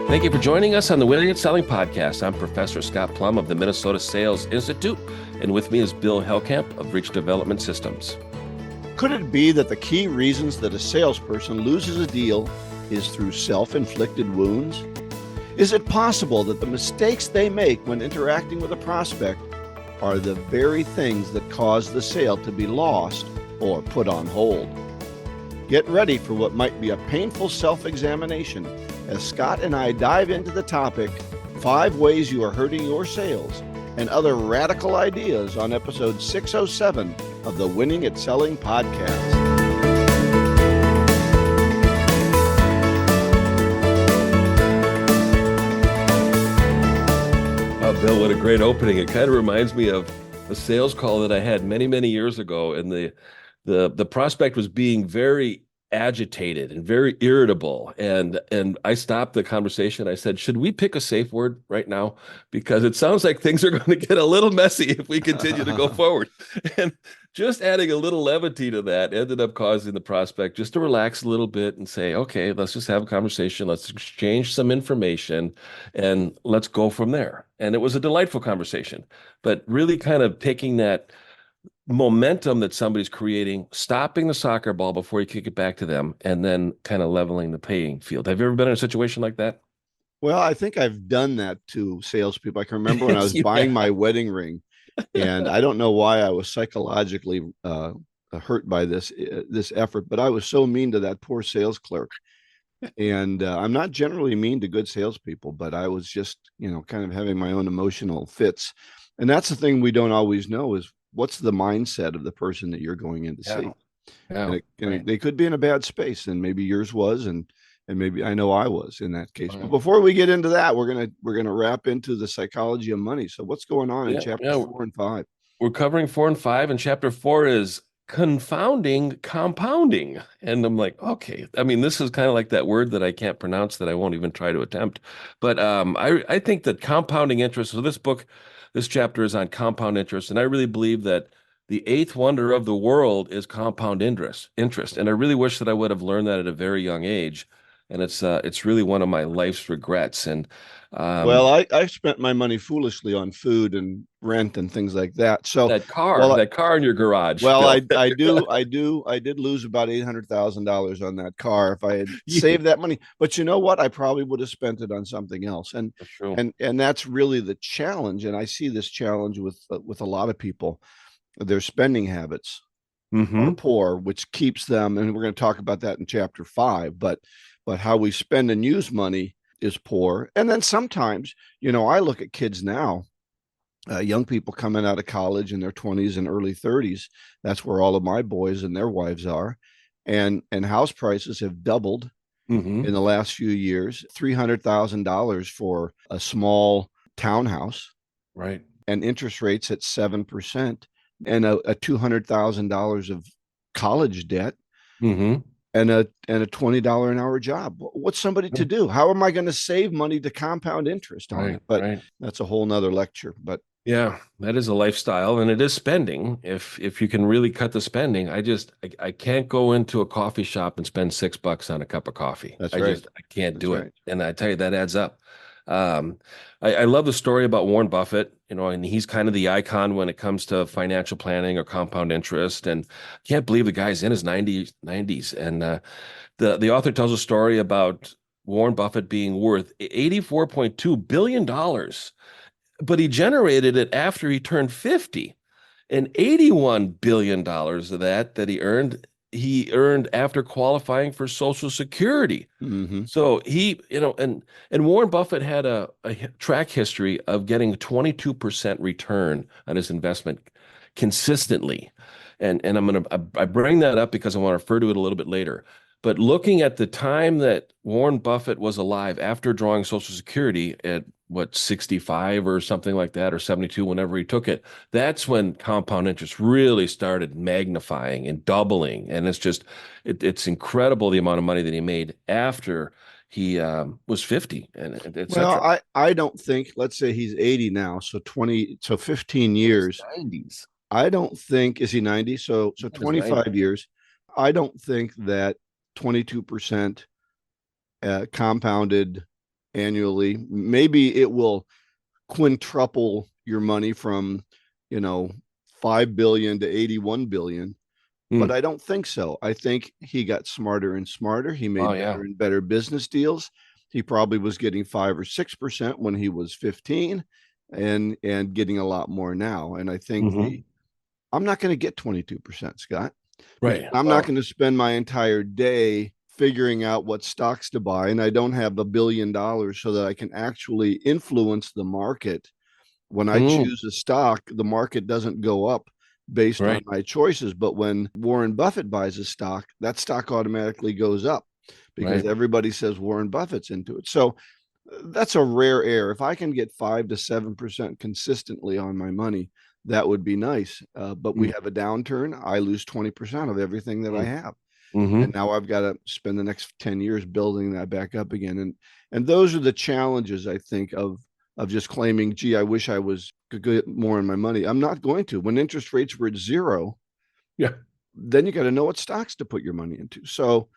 Thank you for joining us on the Winning and Selling Podcast. I'm Professor Scott Plum of the Minnesota Sales Institute, and with me is Bill Hellkamp of Reach Development Systems. Could it be that the key reasons that a salesperson loses a deal is through self-inflicted wounds? Is it possible that the mistakes they make when interacting with a prospect are the very things that cause the sale to be lost or put on hold? Get ready for what might be a painful self-examination as Scott and I dive into the topic, 5 ways you are hurting your sales, and other radical ideas on episode 607 of the Winning at Selling Podcast. Oh, Bill, what a great opening. It kind of reminds me of a sales call that I had many, many years ago, and the prospect was being very agitated and very irritable. And I stopped the conversation. I said, should we pick a safe word right now? Because it sounds like things are going to get a little messy if we continue to go forward. And just adding a little levity to that ended up causing the prospect just to relax a little bit and say, okay, let's just have a conversation. Let's exchange some information and let's go from there. And it was a delightful conversation, but really kind of taking that momentum that somebody's creating, stopping the soccer ball before you kick it back to them, and then kind of leveling the playing field. Have you ever been in a situation like that? Well, I think I've done that to salespeople. I can remember when I was buying my wedding ring, and I don't know why I was psychologically hurt by this effort, but I was so mean to that poor sales clerk. And I'm not generally mean to good salespeople, but I was just, kind of having my own emotional fits. And that's the thing we don't always know is what's the mindset of the person that you're going in to see. Yeah, And they could be in a bad space, and maybe yours was, and maybe I know I was in that case. But before we get into that, we're gonna wrap into the psychology of money. So what's going on in chapters 4 and 5? We're covering 4 and 5, and chapter 4 is confounding compounding. And I'm like, okay, I mean, this is kind of like that word that I can't pronounce that I won't even try to attempt. But I think that compounding interest, so this chapter is on compound interest, and I really believe that the eighth wonder of the world is compound interest. And I really wish that I would have learned that at a very young age. And it's really one of my life's regrets. And Well, I've spent my money foolishly on food and rent and things like that. So that car in your garage. well, Bill. I did lose about $800,000 on that car if I had saved that money. But you know what? I probably would have spent it on something else. And that's really the challenge. And I see this challenge with a lot of people. Their spending habits are poor, which keeps them. And we're going to talk about that in chapter 5. But how we spend and use money is poor. And then sometimes, I look at kids now. Young people coming out of college in their 20s and early 30s. That's where all of my boys and their wives are. And house prices have doubled in the last few years. $300,000 for a small townhouse. Right. And interest rates at 7%, and a $200,000 of college debt. And a $20 an hour job. What's somebody to do? How am I going to save money to compound interest on it? But that's a whole nother lecture. But yeah, that is a lifestyle, and it is spending. If you can really cut the spending, I can't go into a coffee shop and spend $6 on a cup of coffee. That's right. I can't do it. And I tell you, that adds up. I love the story about Warren Buffett, and he's kind of the icon when it comes to financial planning or compound interest. And I can't believe the guy's in his 90s. And the author tells a story about Warren Buffett being worth $84.2 billion, but he generated it after he turned 50. And $81 billion of that he earned after qualifying for Social Security. So he, and Warren Buffett had a track history of getting 22% return on his investment consistently. And I bring that up because I want to refer to it a little bit later. But looking at the time that Warren Buffett was alive after drawing Social Security at 65 or something like that, or 72, whenever he took it, that's when compound interest really started magnifying and doubling. And it's incredible the amount of money that he made after he was 50. And well, I don't think, let's say he's 80 now, so 15 years. 90s. I don't think, is he 90? So 25 years. I don't think that 22% compounded annually. Maybe it will quintuple your money from, you know, 5 billion to 81 billion, but Mm. I don't think so. I think he got smarter and smarter. He Oh made yeah. better and better business deals. He probably was getting 5 or 6% when he was 15, and getting a lot more now. And I think Hmm. I'm not going to get 22%, Scott, because Right. I'm not Well. going to spend my entire day figuring out what stocks to buy. And I don't have $1 billion so that I can actually influence the market. When I Mm. choose a stock, the market doesn't go up based on Right. my choices. But when Warren Buffett buys a stock, that stock automatically goes up because Right. everybody says Warren Buffett's into it. So that's a rare air. If I can get 5 to 7% consistently on my money, that would be nice. But we Mm. have a downturn. I lose 20% of everything that I Mm. have. And Hmm. now I've got to spend the next 10 years building that back up again. And those are the challenges, I think, of just claiming, gee, I wish I was could get more in my money. I'm not going to. When interest rates were at zero, Yeah. then you got to know what stocks to put your money into. So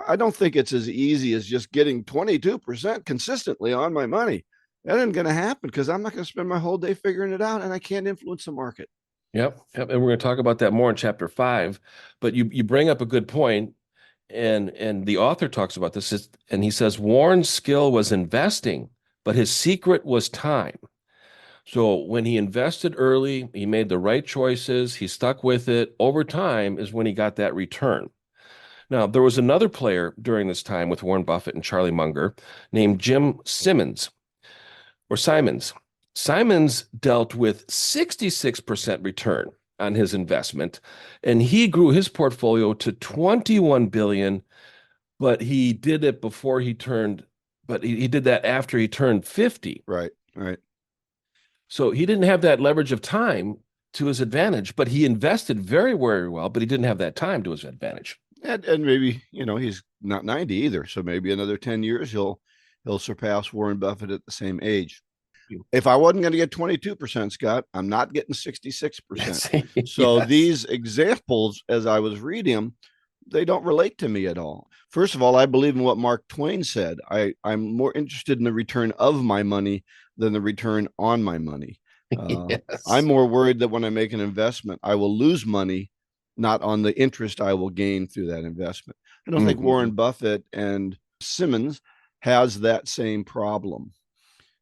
I don't think it's as easy as just getting 22% consistently on my money. That isn't going to happen because I'm not going to spend my whole day figuring it out, and I can't influence the market. Yep. Yep. And we're going to talk about that more in chapter 5. But you bring up a good point, and the author talks about this, and he says Warren's skill was investing, but his secret was time. So when he invested early, he made the right choices, he stuck with it. Over time is when he got that return. Now, there was another player during this time with Warren Buffett and Charlie Munger named Jim Simmons or Simons. Simons dealt with 66% return on his investment, and he grew his portfolio to 21 billion, but he did it before he turned, but he did that after he turned 50. Right, right. So he didn't have that leverage of time to his advantage, but he invested very, very well, but he didn't have that time to his advantage. And maybe, he's not 90 either, so maybe another 10 years he'll surpass Warren Buffett at the same age. If I wasn't going to get 22%, Scott, I'm not getting 66%. Yes. So Yes. these examples, as I was reading them, they don't relate to me at all. First of all, I believe in what Mark Twain said. I'm more interested in the return of my money than the return on my money. I'm Yes. more worried that when I make an investment, I will lose money, not on the interest I will gain through that investment. I don't think Hmm. Warren Buffett and Simmons has that same problem.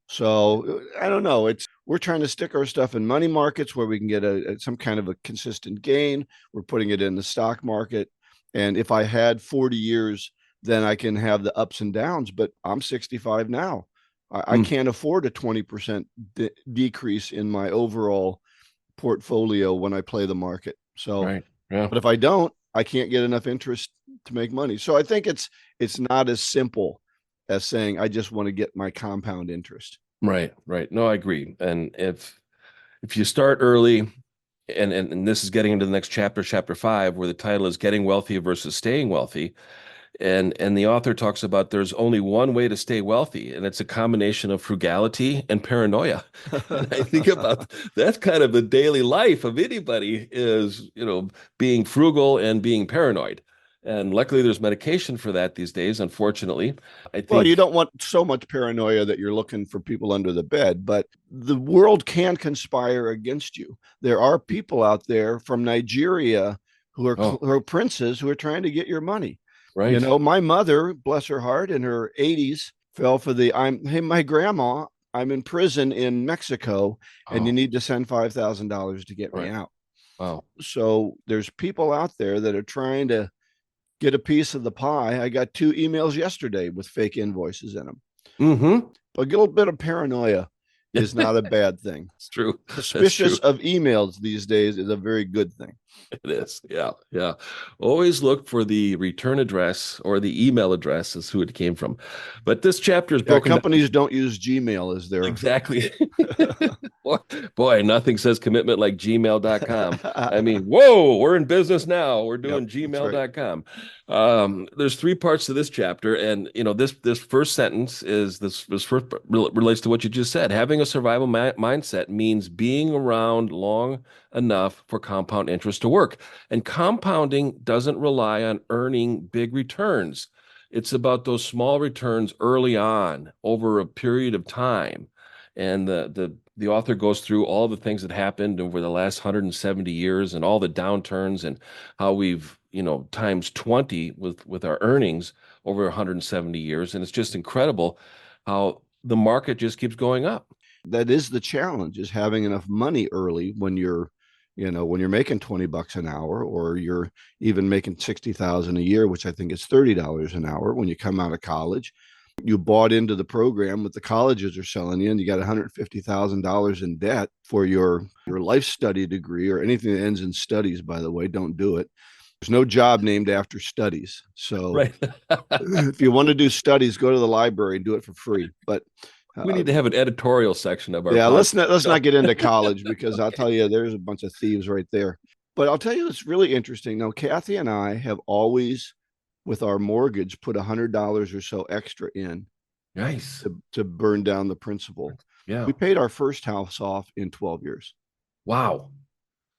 So I don't know. It's we're trying to stick our stuff in money markets where we can get some kind of a consistent gain. We're putting it in the stock market, and if I had 40 years, then I can have the ups and downs. But I'm 65 now. I Mm. can't afford a 20% decrease in my overall portfolio when I play the market. So, Right. Yeah. but if I don't, I can't get enough interest to make money. So I think it's not as simple as saying I just want to get my compound interest. Right. Right. No, I agree. And if you start early, and this is getting into the next chapter, chapter 5, where the title is Getting Wealthy versus Staying Wealthy. And the author talks about there's only one way to stay wealthy, and it's a combination of frugality and paranoia. And I think about that's kind of the daily life of anybody is, being frugal and being paranoid. And luckily, there's medication for that these days, unfortunately. I Well, you think, don't want so much paranoia that you're looking for people under the bed, but the world can conspire against you. There are people out there from Nigeria oh, who are princes who are trying to get your money. right. My mother, bless her heart, in her 80s, fell for the hey, my grandma, I'm in prison in Mexico, and you Oh, need to send $5,000 to get me right. out. Wow. So there's people out there that are trying to get a piece of the pie. I got 2 emails yesterday with fake invoices in them. Mm-hmm. A little bit of paranoia is not a bad thing. It's true. That's Suspicious true. of emails these days is a very good thing. It is. Yeah. Yeah. Always look for the return address or the email address is who it came from. But this chapter is Yeah, broken down. companies don't use Gmail as their. Exactly. Boy, boy, nothing says commitment like gmail.com. I mean, whoa, we're in business now. We're Yep, doing that's right. gmail.com. There's three parts to this chapter, and this first sentence is this first relates to what you just said. Having a survival mindset means being around long enough for compound interest to work. And compounding doesn't rely on earning big returns. It's about those small returns early on over a period of time. And the author goes through all the things that happened over the last 170 years and all the downturns and how we've, times 20 with our earnings over 170 years. And it's just incredible how the market just keeps going up. That is the challenge, is having enough money early when when you're making 20 bucks an hour, or you're even making 60,000 a year, which I think is $30 an hour when you come out of college. You bought into the program that the colleges are selling you, and you got $150,000 in debt for your life study degree, or anything that ends in studies, by the way. Don't do it. There's no job named after studies. So Right. if you want to do studies, go to the library and do it for free. But We uh, need to have an editorial section of our yeah, podcast. let's No. not get into college, because I'll Okay. tell you, there's a bunch of thieves right there. But I'll tell you, it's really interesting. Now, Kathy and I have always, with our mortgage, put $100 or so extra in Nice. to burn down the principal. Yeah. We paid our first house off in 12 years, Wow.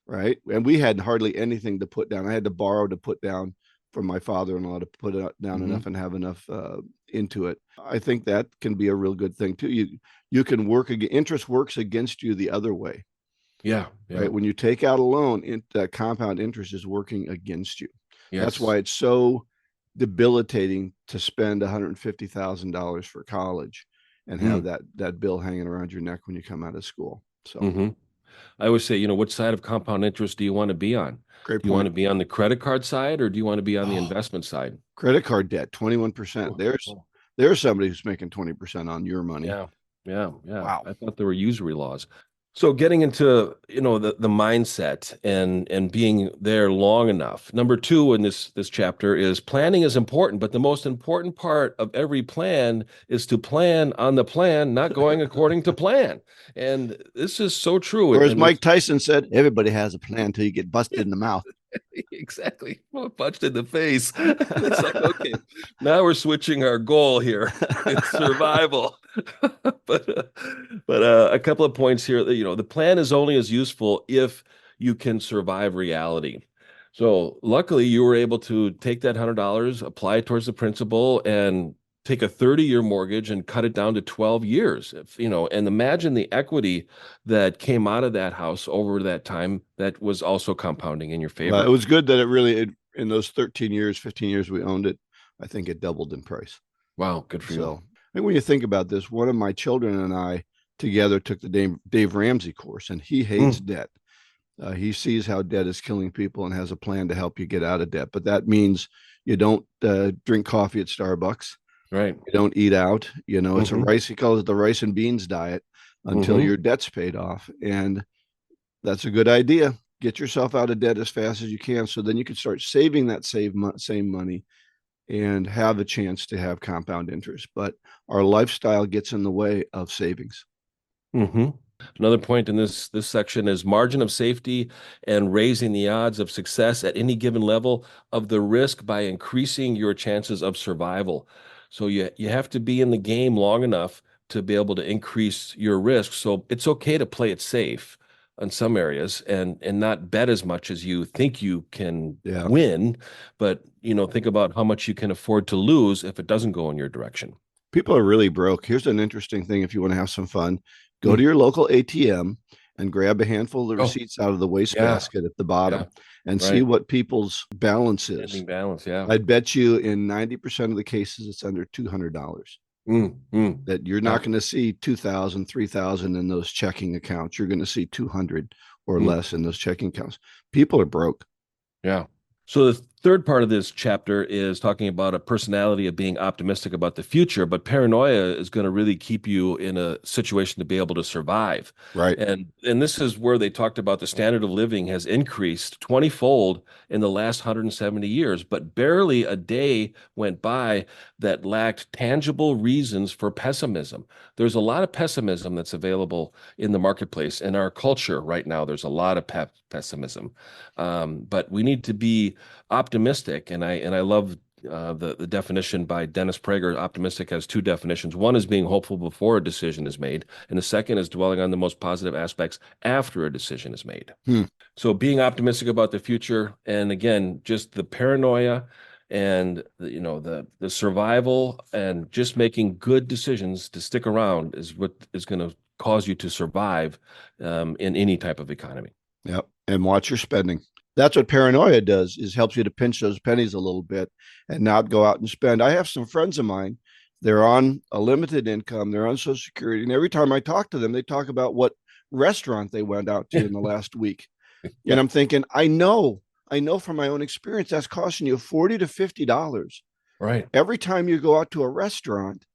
right? And we had hardly anything to put down. I had to borrow to put down from my father-in-law to put it down Hmm. enough and have enough into it. I think that can be a real good thing too. You can work again. Interest works against you the other way, Yeah. Yeah. right? When you take out a loan, compound interest is working against you. That's Yes. why it's so debilitating to spend $150,000 for college and have Mm. that bill hanging around your neck when you come out of school. So Hmm. I always say, which side of compound interest do you want to be on? great Do you want point. to be on the credit card side or do you want to be on the Oh, investment side? credit card debt, 21%. Oh, There's oh. there's somebody who's making 20% on your money. Yeah, yeah, yeah. Wow. I thought there were usury laws. So getting into, the mindset and being there long enough. Number two in this chapter is planning is important, but the most important part of every plan is to plan on the plan, not going according to plan. And this is so true. Or And, as and Mike it's Tyson said, everybody has a plan until you get busted in the mouth. exactly, well, punched in the face. It's like, okay, now we're switching our goal here. It's survival. But a couple of points here. The plan is only as useful if you can survive reality. So luckily, you were able to take that $100, apply it towards the principal, and take a 30-year mortgage and cut it down to 12 years. And imagine the equity that came out of that house over that time that was also compounding in your Well, it favor. was good that in those 13 years, 15 years we owned it, I think it doubled in price. Wow, good for you. So I think when you think about this, one of my children and I together took the Dave Ramsey course, and he hates Mm, debt. He sees how debt is killing people and has a plan to help you get out of debt. But that means you don't drink coffee at Starbucks. right. You don't eat out. It's a Hmm. rice. He calls it the rice and beans diet until Hmm. your debt's paid off. And that's a good idea. Get yourself out of debt as fast as you can, so then you can start saving that same money and have a chance to have compound interest. But our lifestyle gets in the way of savings. Hmm. Another point in this section is margin of safety and raising the odds of success at any given level of the risk by increasing your chances of survival. So you have to be in the game long enough to be able to increase your risk. So it's okay to play it safe in some areas and not bet as much as you think you can Yeah. win, but think about how much you can afford to lose if it doesn't go in your direction. People are really broke. Here's an interesting thing if you want to have some fun. Go to Mm. your local ATM and grab a handful of the Oh, receipts out of the yeah, wastebasket at the yeah, bottom and see right. what people's balance is. Ending balance, yeah. I'd bet you in 90% of the cases it's under $200. Mm, mm. That you're Yeah. not going to see 2,000, 3,000 in those checking accounts. You're going to see 200 or Mm, less in those checking accounts. People are broke. yeah. So the third part of this chapter is talking about a personality of being optimistic about the future, but paranoia is going to really keep you in a situation to be able to survive. Right. And this is where they talked about the standard of living has increased 20-fold in the last 170 years, but barely a day went by that lacked tangible reasons for pessimism. There's a lot of pessimism that's available in the marketplace. In our culture right now, there's a lot of pessimism. But we need to be optimistic, and I love the definition by Dennis Prager. Optimistic has two definitions. One is being hopeful before a decision is made, and the second is dwelling on the most positive aspects after a decision is made. Hmm. So being optimistic about the future, and again, just the paranoia And the survival and just making good decisions to stick around is what is going to cause you to survive in any type of economy. Yep. And watch your spending. That's what paranoia does, is helps you to pinch those pennies a little bit and not go out and spend. I have some friends of mine, they're on a limited income, they're on Social Security, and every time I talk to them, they talk about what restaurant they went out to in the last week. Yeah. And I'm thinking, I know from my own experience that's costing you $40 to $50 Right. every time you go out to a restaurant.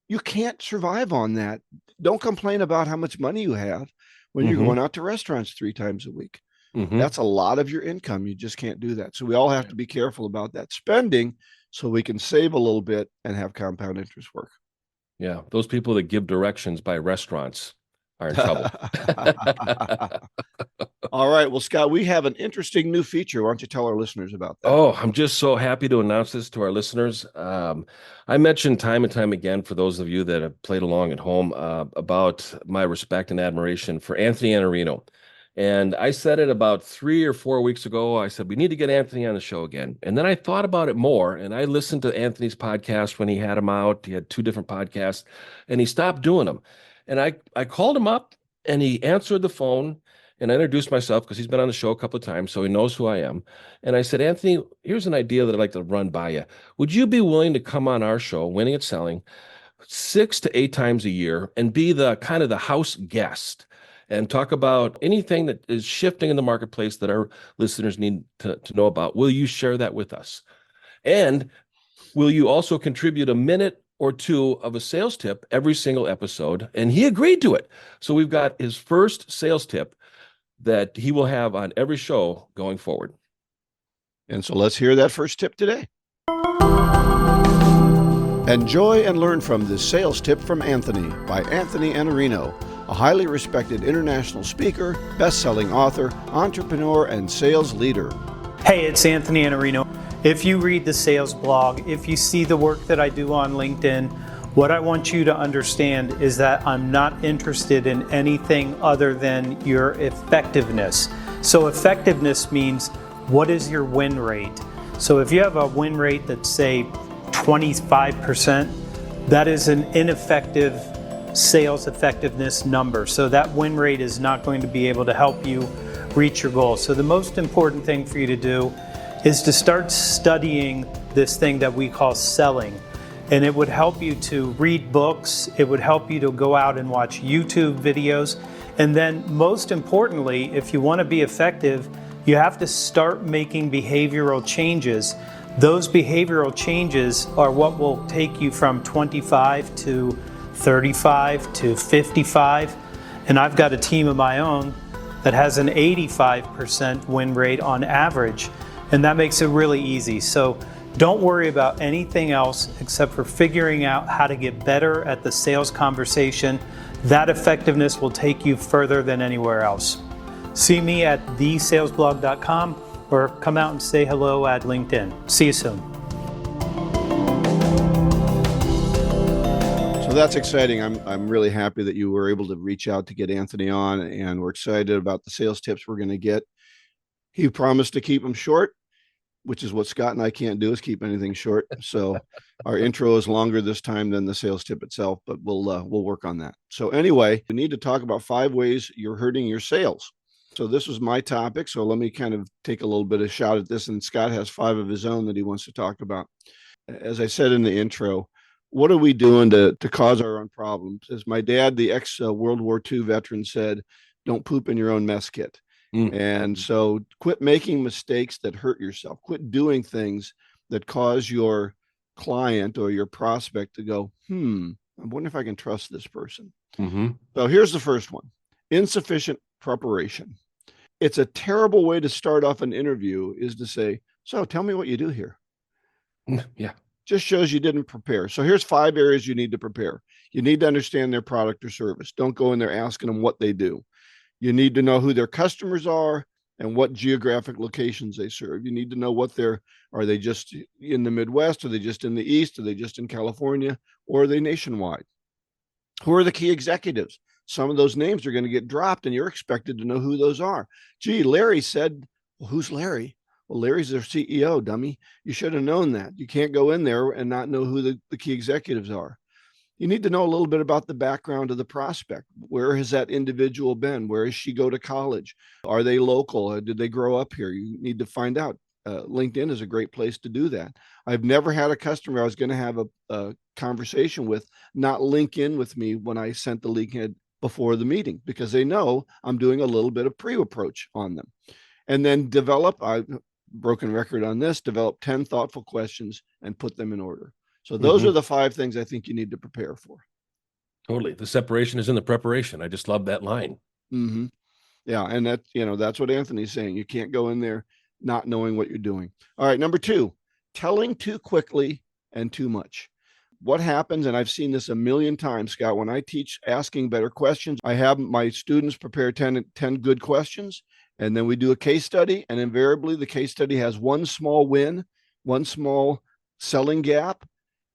You can't survive on that. Don't complain about how much money you have when you're Mm-hmm. going out to restaurants 3 times a week. Mm-hmm. That's a lot of your income. You just can't do that. So we all have Yeah. to be careful about that spending so we can save a little bit and have compound interest work. Yeah. Those people that give directions by restaurants are in trouble. All right. Well, Scott, we have an interesting new feature. Why don't you tell our listeners about that? Oh, I'm just so happy to announce this to our listeners. I mentioned time and time again, for those of you that have played along at home, about my respect and admiration for Anthony Iannarino. And I said it about 3 or 4 weeks ago. I said, we need to get Anthony on the show again. And then I thought about it more, and I listened to Anthony's podcast when he had him out. He had 2 different podcasts, and he stopped doing them. And I called him up, and he answered the phone, and I introduced myself because he's been on the show a couple of times, so he knows who I am. And I said, Anthony, here's an idea that I'd like to run by you. Would you be willing to come on our show, Winning at Selling, 6 to 8 times a year and be the kind of the house guest and talk about anything that is shifting in the marketplace that our listeners need to know about? Will you share that with us? And will you also contribute a minute or two of a sales tip every single episode? And he agreed to it. So we've got his first sales tip that he will have on every show going forward. And so let's hear that first tip today. Enjoy and learn from this sales tip from Anthony by Anthony Iannarino, a highly respected international speaker, best-selling author, entrepreneur, and sales leader. Hey, it's Anthony Iannarino. If you read the sales blog, if you see the work that I do on LinkedIn, what I want you to understand is that I'm not interested in anything other than your effectiveness. So effectiveness means, what is your win rate? So if you have a win rate that's, say, 25%, that is an ineffective sales effectiveness number. So that win rate is not going to be able to help you reach your goals. So the most important thing for you to do is to start studying this thing that we call selling. And it would help you to read books, it would help you to go out and watch YouTube videos. And then most importantly, if you want to be effective, you have to start making behavioral changes. Those behavioral changes are what will take you from 25 to 35 to 55. And I've got a team of my own that has an 85% win rate on average. And that makes it really easy. So don't worry about anything else except for figuring out how to get better at the sales conversation. That effectiveness will take you further than anywhere else. See me at thesalesblog.com or come out and say hello at LinkedIn. See you soon. So that's exciting. I'm really happy that you were able to reach out to get Anthony on, and we're excited about the sales tips we're going to get. He promised to keep them short, which is what Scott and I can't do, is keep anything short. So our intro is longer this time than the sales tip itself, but we'll work on that. So anyway, we need to talk about 5 ways you're hurting your sales. So this was my topic. So let me kind of take a little bit of shot at this. And Scott has 5 of his own that he wants to talk about. As I said in the intro, what are we doing to cause our own problems? As my dad, the ex-World War II veteran, said, don't poop in your own mess kit. And so quit making mistakes that hurt yourself. Quit doing things that cause your client or your prospect to go, I wonder if I can trust this person. Mm-hmm. So here's the first one: insufficient preparation. It's a terrible way to start off an interview, is to say, so tell me what you do here. Yeah. Just shows you didn't prepare. So here's 5 areas you need to prepare. You need to understand their product or service. Don't go in there asking them what they do. You need to know who their customers are and what geographic locations they serve. You need to know are they just in the Midwest? Are they just in the East? Are they just in California? Or are they nationwide? Who are the key executives? Some of those names are going to get dropped and you're expected to know who those are. Gee, Larry said, well, who's Larry? Well, Larry's their CEO, dummy. You should have known that. You can't go in there and not know who the key executives are. You need to know a little bit about the background of the prospect. Where has that individual been? Where does she go to college? Are they local? Did they grow up here? You need to find out. LinkedIn is a great place to do that. I've never had a customer I was going to have a conversation with not link in with me when I sent the link in before the meeting, because they know I'm doing a little bit of pre-approach on them. And then I've broken record on this, develop 10 thoughtful questions and put them in order. So those are the 5 things I think you need to prepare for. Totally. The separation is in the preparation. I just love that line. Yeah. And that's what Anthony's saying. You can't go in there not knowing what you're doing. All right. Number 2, telling too quickly and too much. What happens, and I've seen this a million times, Scott, when I teach asking better questions, I have my students prepare 10 good questions, and then we do a case study, and invariably the case study has one small win, one small selling gap,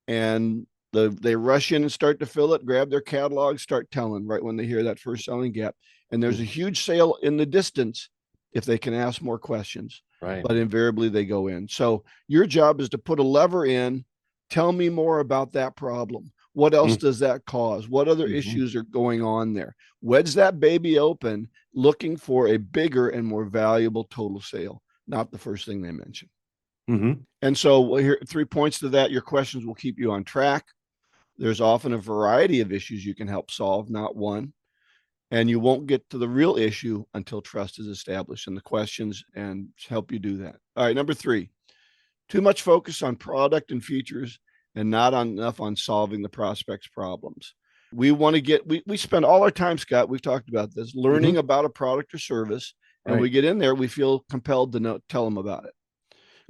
and they rush in and start to fill it, grab their catalog, start telling right when they hear that first selling gap. And there's a huge sale in the distance if they can ask more questions. Right. But invariably they go in. So your job is to put a lever in. Tell me more about that problem. What else does that cause? What other issues are going on there? Wedge that baby open, looking for a bigger and more valuable total sale, not the first thing they mention. And so here, 3 points to that. Your questions will keep you on track. There's often a variety of issues you can help solve, not one. And you won't get to the real issue until trust is established in the questions, and help you do that. All right, number 3, too much focus on product and features and not enough on solving the prospect's problems. We want to we spend all our time, Scott, we've talked about this, learning about a product or service. And we get in there, we feel compelled to tell them about it.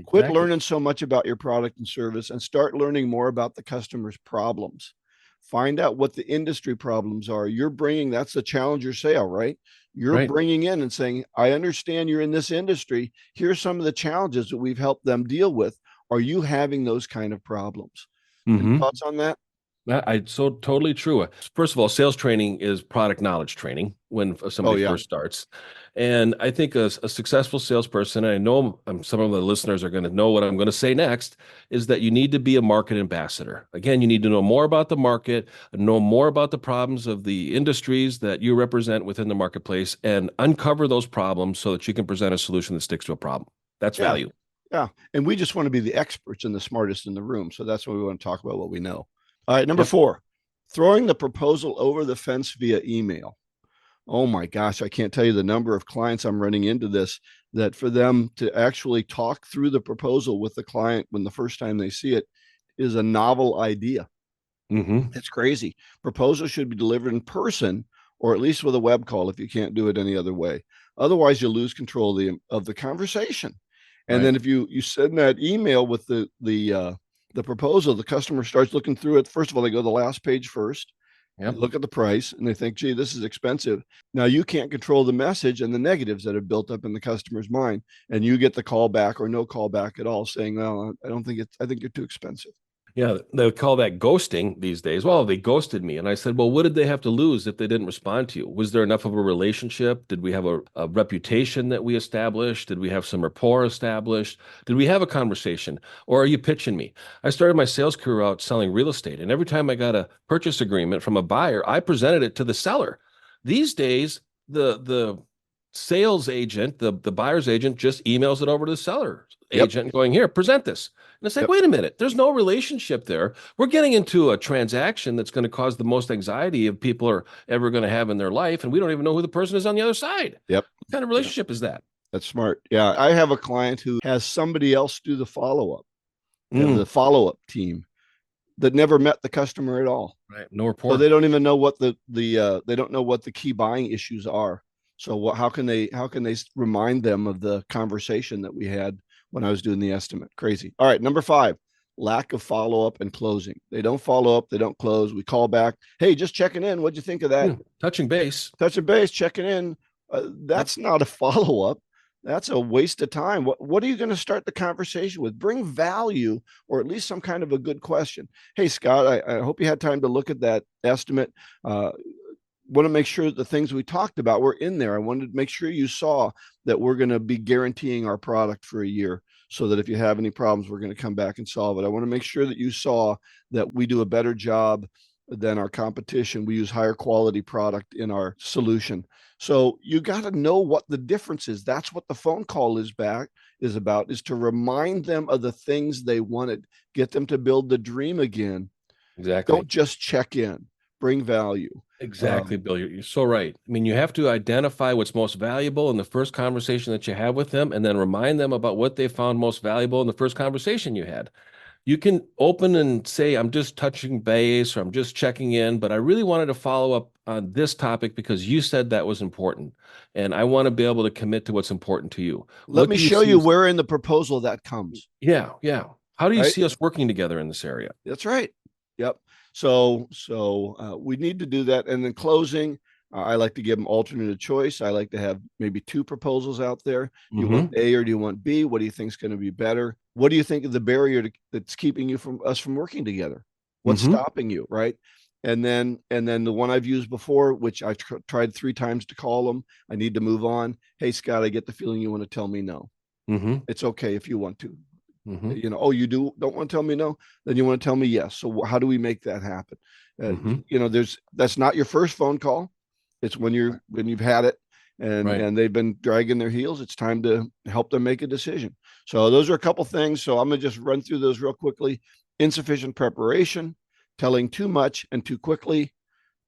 Quit learning so much about your product and service and start learning more about the customer's problems. Find out what the industry problems are. That's the challenger sale, right? You're bringing in and saying, I understand you're in this industry. Here's some of the challenges that we've helped them deal with. Are you having those kind of problems? Any thoughts on that? So totally true. First of all, sales training is product knowledge training when somebody first starts. And I think a successful salesperson, and I know some of the listeners are going to know what I'm going to say next, is that you need to be a market ambassador. Again, you need to know more about the market, know more about the problems of the industries that you represent within the marketplace, and uncover those problems so that you can present a solution that sticks to a problem. That's value. Yeah. And we just want to be the experts and the smartest in the room. So that's why we want to talk about what we know. All right. Number 4, throwing the proposal over the fence via email. Oh my gosh, I can't tell you the number of clients I'm running into this, that for them to actually talk through the proposal with the client when the first time they see it is a novel idea. It's crazy. Proposal should be delivered in person, or at least with a web call if you can't do it any other way. Otherwise, you lose control of the conversation. And then if you send that email with the proposal, the customer starts looking through it. First of all, they go to the last page first. They look at the price and they think, gee, this is expensive. Now you can't control the message and the negatives that have built up in the customer's mind. And you get the call back or no call back at all saying, no, I think you're too expensive. Yeah, they would call that ghosting these days. Well, they ghosted me. And I said, well, what did they have to lose if they didn't respond to you? Was there enough of a relationship? Did we have a reputation that we established? Did we have some rapport established? Did we have a conversation? Or are you pitching me? I started my sales career out selling real estate. And every time I got a purchase agreement from a buyer, I presented it to the seller. These days, the sales agent, the buyer's agent, just emails it over to the seller agent going, here, present this. And it's like, wait a minute, there's no relationship there. We're getting into a transaction that's going to cause the most anxiety of people are ever going to have in their life. And we don't even know who the person is on the other side. What kind of relationship is that? That's smart. Yeah. I have a client who has somebody else do the follow-up, the follow-up team that never met the customer at all. Right. No rapport. So they don't even know what they don't know what the key buying issues are. So how can they remind them of the conversation that we had when I was doing the estimate? Crazy. All right. Number 5, lack of follow-up and closing. They don't follow up. They don't close. We call back. Hey, just checking in. What'd you think of that? Touching base, checking in. That's not a follow-up. That's a waste of time. What are you going to start the conversation with? Bring value, or at least some kind of a good question. Hey, Scott, I hope you had time to look at that estimate. want to make sure that the things we talked about were in there. I wanted to make sure you saw that we're going to be guaranteeing our product for a year, so that if you have any problems, we're going to come back and solve it. I want to make sure that you saw that we do a better job than our competition. We use higher quality product in our solution. So you got to know what the difference is. That's what the phone call is about, is to remind them of the things they wanted, get them to build the dream again. Exactly. Don't just check in, bring value. Exactly, Bill. You're so right. I mean, you have to identify what's most valuable in the first conversation that you have with them, and then remind them about what they found most valuable in the first conversation you had. You can open and say, I'm just touching base, or I'm just checking in, but I really wanted to follow up on this topic because you said that was important. And I want to be able to commit to what's important to you. Let What me do you show see you as- where in the proposal that comes. Yeah, yeah. How do you Right? see us working together in this area? That's right. Yep. So we need to do that. And then closing, I like to give them alternate choice. I like to have maybe two proposals out there. Do you want A or do you want B? What do you think is going to be better? What do you think of the barrier that's keeping you from working together? What's stopping you, right? And then the one I've used before, which I tried 3 times to call them. I need to move on. Hey, Scott, I get the feeling you want to tell me no. It's okay if you want to. Oh, you don't want to tell me no, then you want to tell me yes. So how do we make that happen? That's not your first phone call. It's when you've had it and they've been dragging their heels. It's time to help them make a decision. So those are a couple things. So I'm gonna just run through those real quickly. Insufficient preparation, telling too much and too quickly,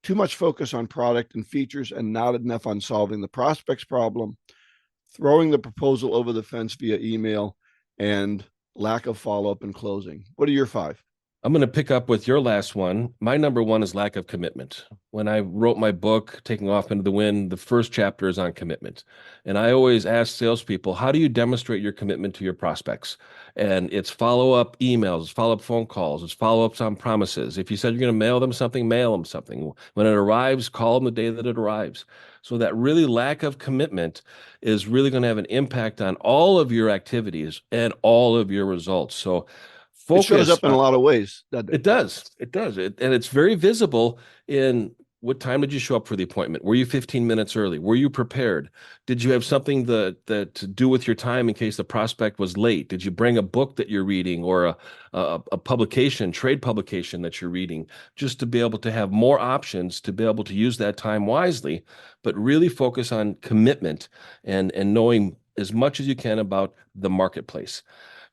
too much focus on product and features and not enough on solving the prospect's problem, throwing the proposal over the fence via email, and lack of follow-up and closing. What are your 5? I'm going to pick up with your last one. My number 1 is lack of commitment. When I wrote my book, Taking Off into the Wind, the first chapter is on commitment. And I always ask salespeople, how do you demonstrate your commitment to your prospects? And it's follow-up emails, follow-up phone calls, it's follow-ups on promises. If you said you're going to mail them something, mail them something. When it arrives, call them the day that it arrives. So that really lack of commitment is really going to have an impact on all of your activities and all of your results. So it shows up in a lot of ways. It does. And it's very visible in what time did you show up for the appointment? Were you 15 minutes early? Were you prepared? Did you have something that to do with your time in case the prospect was late? Did you bring a book that you're reading or a publication, trade publication that you're reading, just to be able to have more options to be able to use that time wisely, but really focus on commitment and knowing as much as you can about the marketplace.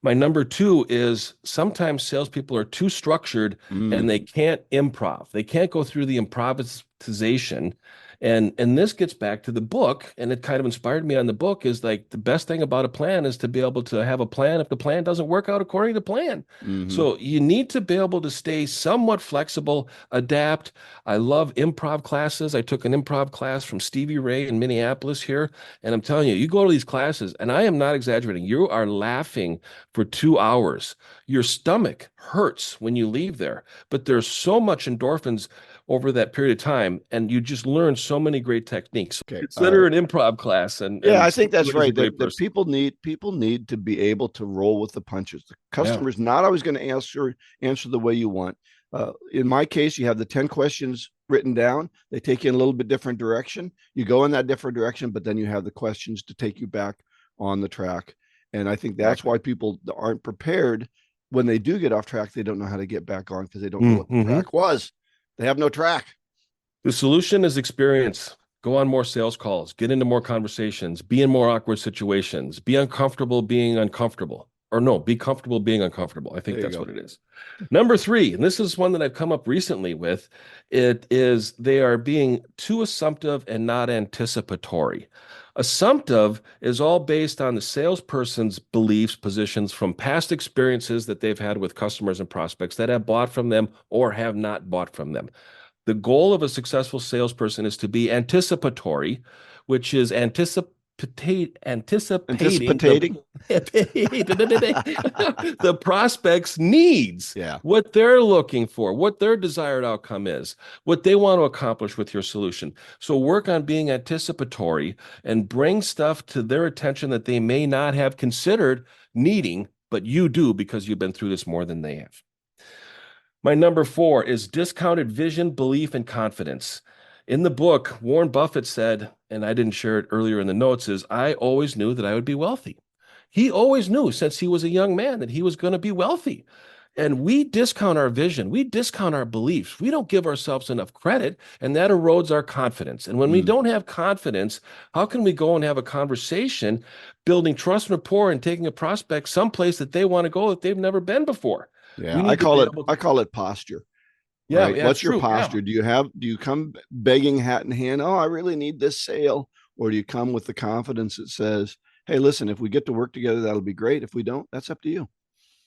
My number 2 is sometimes salespeople are too structured and they can't improv. They can't go through the improvisation. And this gets back to the book, and it kind of inspired me on the book, is like the best thing about a plan is to be able to have a plan if the plan doesn't work out according to plan. So you need to be able to stay somewhat flexible, adapt. I love improv classes. I took an improv class from Stevie Ray in Minneapolis here, and I'm telling you, you go to these classes, and I am not exaggerating. You are laughing for 2 hours. Your stomach hurts when you leave there, but there's so much endorphins over that period of time, and you just learn so many great techniques. Okay. Consider an improv class, and I think that's right. That people need to be able to roll with the punches. The customer's not always going to answer the way you want. In my case, you have the 10 questions written down. They take you in a little bit different direction. You go in that different direction, but then you have the questions to take you back on the track. And I think that's why people aren't prepared. When they do get off track, they don't know how to get back on because they don't know what the track was. They have no track. The solution is experience. Go on more sales calls, get into more conversations, be in more awkward situations, be uncomfortable being uncomfortable. Or no, be comfortable being uncomfortable. I think that's what it is. Number 3, and this is one that I've come up recently with, it is they are being too assumptive and not anticipatory. Assumptive is all based on the salesperson's beliefs, positions from past experiences that they've had with customers and prospects that have bought from them or have not bought from them. The goal of a successful salesperson is to be anticipatory, which is anticipating the prospect's needs, what they're looking for, what their desired outcome is, what they want to accomplish with your solution. So work on being anticipatory and bring stuff to their attention that they may not have considered needing, but you do because you've been through this more than they have. My number 4 is discounted vision, belief, and confidence. In the book, Warren Buffett said, and I didn't share it earlier in the notes, is I always knew that I would be wealthy. He always knew since he was a young man that he was going to be wealthy. And we discount our vision. We discount our beliefs. We don't give ourselves enough credit, and that erodes our confidence. And when we don't have confidence, how can we go and have a conversation, building trust and rapport and taking a prospect someplace that they want to go that they've never been before? Yeah, I call it posture. Yeah, right? yeah, What's your true. posture? Yeah. Do you come begging hat in hand? Oh, I really need this sale. Or do you come with the confidence that says, hey, listen, if we get to work together, that'll be great. If we don't, that's up to you.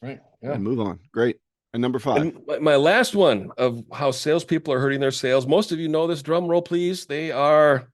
Right. Yeah. And move on. Great. And number 5. And my last one of how salespeople are hurting their sales. Most of you know this, drum roll, please. They are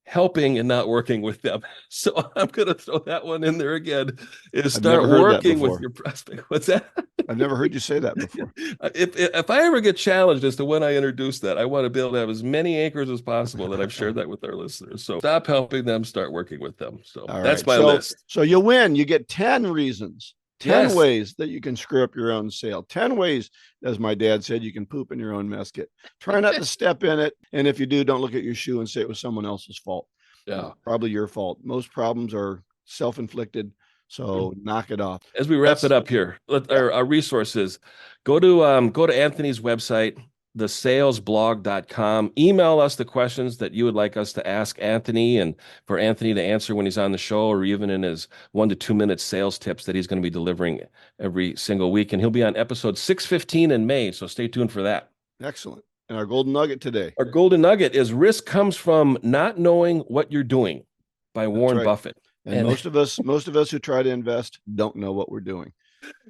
helping and not working with them. So I'm going to throw that one in there again, is start working with your prospect. What's that? I've never heard you say that before. If I ever get challenged as to when I introduce that, I want to be able to have as many anchors as possible that I've shared that with our listeners. So stop helping them, start working with them. So that's my list. So you win. You get 10 reasons. 10 ways that you can screw up your own sale. 10 ways, as my dad said, you can poop in your own mess kit. Try not to step in it. And if you do, don't look at your shoe and say it was someone else's fault. Yeah. Probably your fault. Most problems are self-inflicted. So knock it off. As we wrap it up here, our resources, go to Anthony's website, thesalesblog.com. Email us the questions that you would like us to ask Anthony, and for Anthony to answer when he's on the show, or even in his 1 to 2 minute sales tips that he's going to be delivering every single week. And he'll be on episode 615 in May. So stay tuned for that. Excellent. And our golden nugget today. Our golden nugget is risk comes from not knowing what you're doing, by Warren Buffett. And most of us who try to invest don't know what we're doing.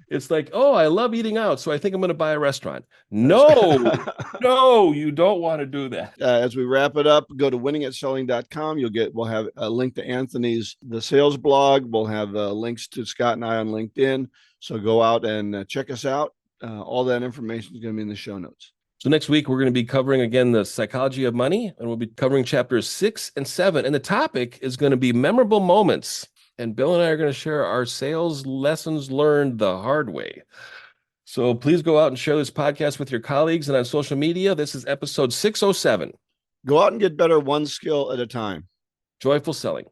It's like, oh, I love eating out, so I think I'm going to buy a restaurant. No, no, you don't want to do that. As we wrap it up, go to winningatselling.com. We'll have a link to Anthony's The Sales Blog. We'll have links to Scott and I on LinkedIn. So go out and check us out. All that information is going to be in the show notes. So next week, we're going to be covering again the psychology of money, and we'll be covering chapters 6 and 7. And the topic is going to be memorable moments. And Bill and I are going to share our sales lessons learned the hard way. So please go out and share this podcast with your colleagues and on social media. This is episode 607. Go out and get better one skill at a time. Joyful selling.